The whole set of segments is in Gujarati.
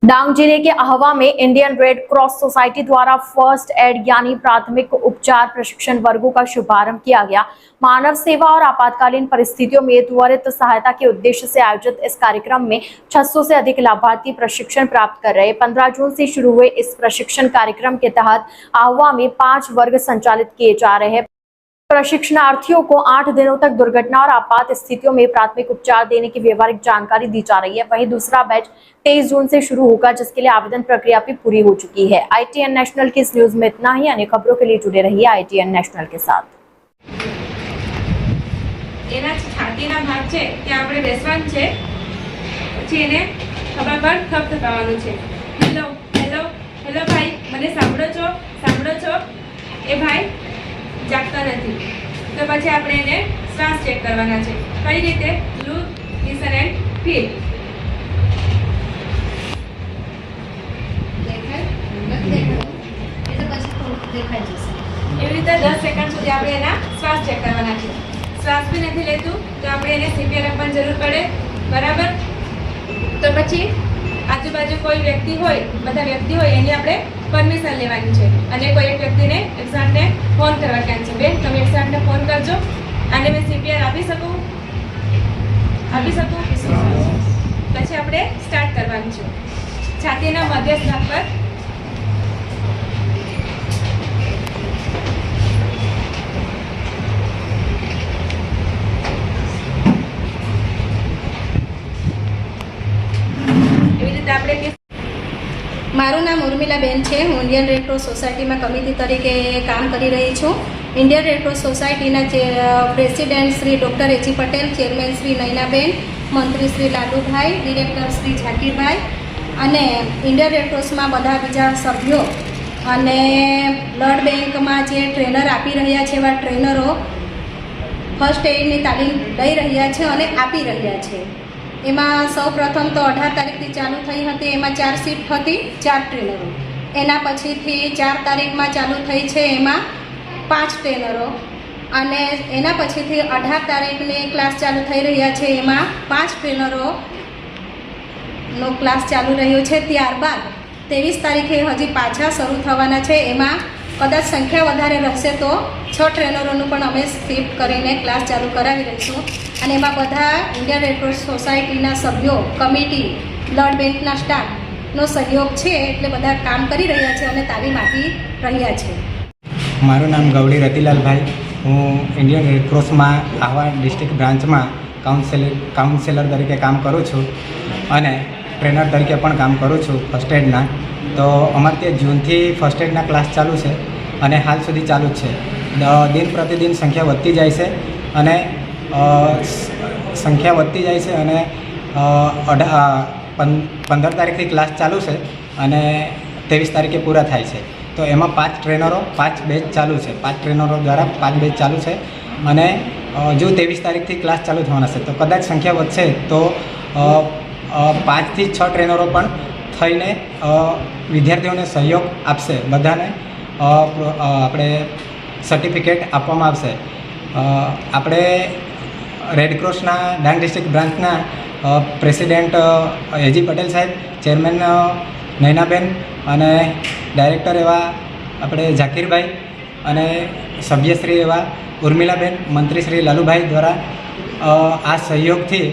डांग जिले के अहवा में इंडियन रेड क्रॉस सोसाइटी द्वारा फर्स्ट एड यानी प्राथमिक उपचार प्रशिक्षण वर्गों का शुभारंभ किया गया। मानव सेवा और आपातकालीन परिस्थितियों में त्वरित सहायता के उद्देश्य से आयोजित इस कार्यक्रम में 600 से अधिक लाभार्थी प्रशिक्षण प्राप्त कर रहे। 15 जून से शुरू हुए इस प्रशिक्षण कार्यक्रम के तहत अहवा में 5 वर्ग संचालित किए जा रहे हैं। प्रशिक्षणार्थियों को 8 दिनों तक दुर्घटना और आपात स्थितियों में प्राथमिक उपचार देने की व्यवहारिक जानकारी दी जा रही है। वहीं दूसरा बैच 23 जून से शुरू होगा, जिसके लिए आवेदन प्रक्रिया भी पूरी हो चुकी है। ITN नेशनल की इस न्यूज में इतना ही। अन्य खबरों के लिए जुड़े रहिए ITN नेशनल के साथ। એના છાતીના ભાગ છે ત્યાં આપણે બેસવાનું છે, પછી એને ખભા પર થપ થપાવવાનું છે। હેલો હેલો હેલો ભાઈ, મને સાંભળો છો? એ ભાઈ જાગતા નથી, તો પછી આપણે એને શ્વાસ ચેક કરવાના છે। કઈ રીતે? Look, listen and feel. એવી રીતે 10 સેકન્ડ સુધી આપણે એના શ્વાસ ચેક કરવાના છે। શ્વાસ બી નથી લેતું તો આપણે એને CPR આપવાની જરૂર પડે, બરાબર? તો પછી આજુબાજુ કોઈ વ્યક્તિ હોય, બધા વ્યક્તિ હોય, એની આપણે પરમિશન લેવાની છે અને કોઈ એક વ્યક્તિને 108 ને ફોન કરવા ક્યાં છે। બેન, તમે 108 ને ફોન કરજો અને મેં CPR આપી શકું? પછી આપણે સ્ટાર્ટ કરવાનું છે। છાતીના મધ્યસ્થ ભાગ પર મારું નામ ઉર્મિલાબેન છે। હું ઇન્ડિયન રેડ ક્રોસ સોસાયટીમાં કમિટી તરીકે કામ કરી રહી છું। ઇન્ડિયન રેડ ક્રોસ સોસાયટીના પ્રેસિડેન્ટ શ્રી ડૉક્ટર એચી પટેલ, ચેરમેન શ્રી નયનાબેન, મંત્રી શ્રી લાલુભાઈ, ડિરેક્ટર શ્રી ઝાકીરભાઈ અને ઇન્ડિયન રેડ ક્રોસમાં બધા બીજા સભ્યો અને બ્લડ બેંકમાં જે ટ્રેનર આપી રહ્યા છે એવા ટ્રેનરો ફર્સ્ટ એડની તાલીમ લઈ રહ્યા છે અને આપી રહ્યા છે। એમાં સૌ પ્રથમ તો 18 તારીખથી ચાલુ થઈ હતી, એમાં 4 શિફ્ટ હતી, 4 ટ્રેનરો। એના પછીથી 4 તારીખમાં ચાલુ થઈ છે, એમાં 5 ટ્રેનરો અને એના પછીથી 18 તારીખની ક્લાસ ચાલુ થઈ રહ્યા છે, એમાં 5 ટ્રેનરોનો ક્લાસ ચાલુ રહ્યો છે। ત્યારબાદ 23 તારીખે હજી પાછા શરૂ થવાના છે, એમાં કદાચ સંખ્યા વધારે રહેશે તો 6 ટ્રેનરોનું પણ અમે શિફ્ટ કરીને ક્લાસ ચાલુ કરાવી રહીશું અને એમાં બધા ઇન્ડિયન રેડ ક્રોસ સોસાયટીના સભ્યો, કમિટી, બ્લડ બેંકના સ્ટાફનો સહયોગ છે, એટલે બધા કામ કરી રહ્યા છે અને તાલીમ આપી રહ્યા છે। મારું નામ ગવડી રતિલાલભાઈ, હું ઇન્ડિયન રેડ ક્રોસમાં આહવા ડિસ્ટ્રિક્ટ બ્રાન્ચમાં કાઉન્સેલર તરીકે કામ કરું છું અને ટ્રેનર તરીકે પણ કામ કરું છું ફર્સ્ટ એડના। તો અમારે ત્યાં જૂનથી ફર્સ્ટ એડના ક્લાસ ચાલુ છે અને હાલ સુધી ચાલુ જ છે। દિન પ્રતિદિન સંખ્યા વધતી જાય છે અને 15 તારીખથી ક્લાસ ચાલુ છે અને 23 તારીખે પૂરા થાય છે। તો એમાં 5 ટ્રેનરો, 5 બેચ ચાલુ છે। 5 ટ્રેનરો દ્વારા 5 બેચ ચાલુ છે અને જો 23 તારીખથી ક્લાસ ચાલુ થવાના છે, તો કદાચ સંખ્યા વધશે તો 5 થી 6 ટ્રેનરો પણ થઈને વિદ્યાર્થીઓને સહયોગ આપશે। બધાને આપણે સર્ટિફિકેટ આપવામાં આવશે। આપણે રેડ ક્રોસના ડાંગ ડિસ્ટ્રિક્ટ બ્રાન્ચના પ્રેસિડેન્ટ એજી પટેલ સાહેબ, ચેરમેન નયનાબેન અને ડાયરેક્ટર એવા આપણે ઝાકીરભાઈ અને સભ્યશ્રી એવા ઉર્મિલાબેન, મંત્રી શ્રી લાલુભાઈ દ્વારા આ સહયોગથી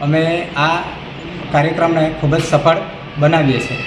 અમે આ કાર્યક્રમને ખૂબ જ સફળ બનાવીએ છીએ।